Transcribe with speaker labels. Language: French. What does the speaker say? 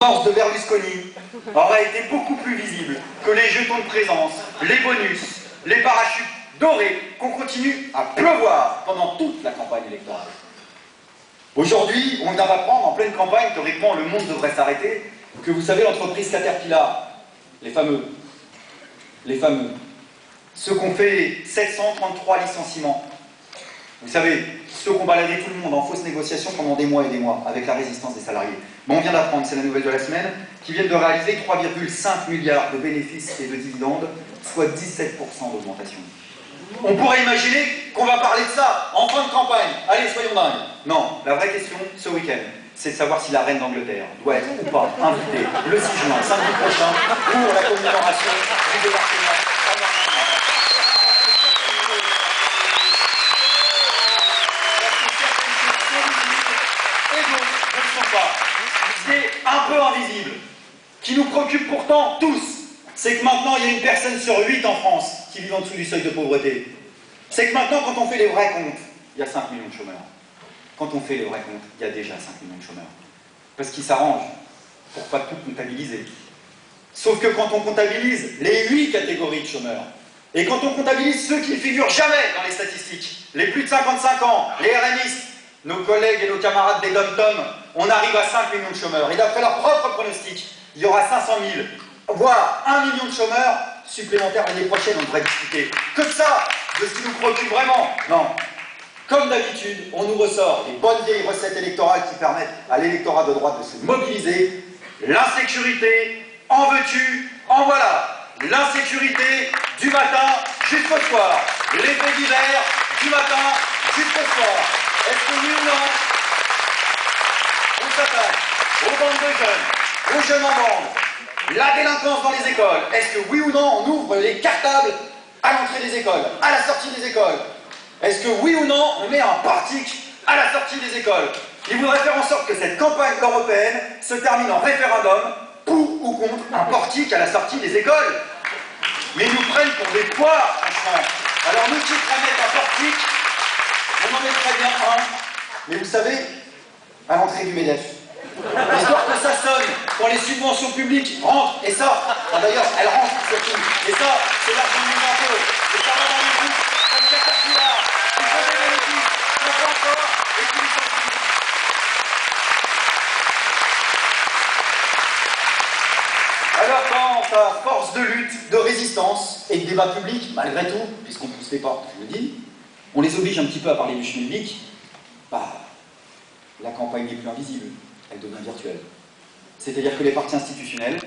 Speaker 1: force de Berlusconi aurait été beaucoup plus visible que les jetons de présence, les bonus, les parachutes dorés qu'on continue à pleuvoir pendant toute la campagne électorale. Aujourd'hui, on vient d'apprendre en pleine campagne, théoriquement le monde devrait s'arrêter, que vous savez l'entreprise Caterpillar, les fameux, ceux qui ont fait 733 licenciements, vous savez, ceux qui ont baladé tout le monde en fausse négociation pendant des mois et des mois, avec la résistance des salariés. Bon, on vient d'apprendre, c'est la nouvelle de la semaine, qu'ils viennent de réaliser 3,5 milliards de bénéfices et de dividendes, soit 17% d'augmentation. On pourrait imaginer qu'on va parler de ça en fin de campagne. Allez, soyons dingues. Non, la vraie question, ce week-end, c'est de savoir si la reine d'Angleterre doit être ou pas invitée le 6 juin, samedi prochain, pour la commémoration du débarquement en Normandie. Ce qui est un peu invisible, qui nous préoccupe pourtant tous, c'est que maintenant il y a une personne sur 8 en France qui vit en dessous du seuil de pauvreté. C'est que maintenant, quand on fait les vrais comptes, il y a 5 millions de chômeurs. Quand on fait les vrais comptes, il y a déjà 5 millions de chômeurs. Parce qu'ils s'arrangent pour pas tout comptabiliser. Sauf que quand on comptabilise les 8 catégories de chômeurs, et quand on comptabilise ceux qui ne figurent jamais dans les statistiques, les plus de 55 ans, les RMistes, nos collègues et nos camarades des dom-tom, on arrive à 5 millions de chômeurs. Et d'après leurs propres pronostics, il y aura 500 000, voire 1 million de chômeurs supplémentaires l'année prochaine. On devrait discuter que de ça, de ce qui nous préoccupe vraiment. Non. Comme d'habitude, on nous ressort les bonnes vieilles recettes électorales qui permettent à l'électorat de droite de se mobiliser. L'insécurité, en veux-tu, en voilà. L'insécurité du matin jusqu'au soir. Les faits divers du matin jusqu'au soir. Est-ce que oui ou non, on s'attaque aux bandes de jeunes, aux jeunes en bande, la délinquance dans les écoles? Est-ce que oui ou non, on ouvre les cartables à l'entrée des écoles, à la sortie des écoles? Est-ce que oui ou non, on met un portique à la sortie des écoles? Il voudrait faire en sorte que cette campagne européenne se termine en référendum pour ou contre un portique à la sortie des écoles. Mais ils nous prennent pour des poires, franchement. Alors nous qui mettre un portique, on en mettrait bien un, mais vous savez, à l'entrée du MEDEF. Histoire que ça sonne quand les subventions publiques rentrent, et ça, d'ailleurs, elles rentrent surtout, et ça, c'est l'argent du impôt, et ça va dans les groupes, comme Caterpillar, qui font des bénéfices, qui font encore, et qui nous sont finis. Alors quand, à force de lutte, de résistance et de débat public, malgré tout, puisqu'on ne pousse les portes, je le dis, on les oblige un petit peu à parler du schmilblick, bah, la campagne n'est plus invisible, elle devient virtuelle. C'est-à-dire que les partis institutionnels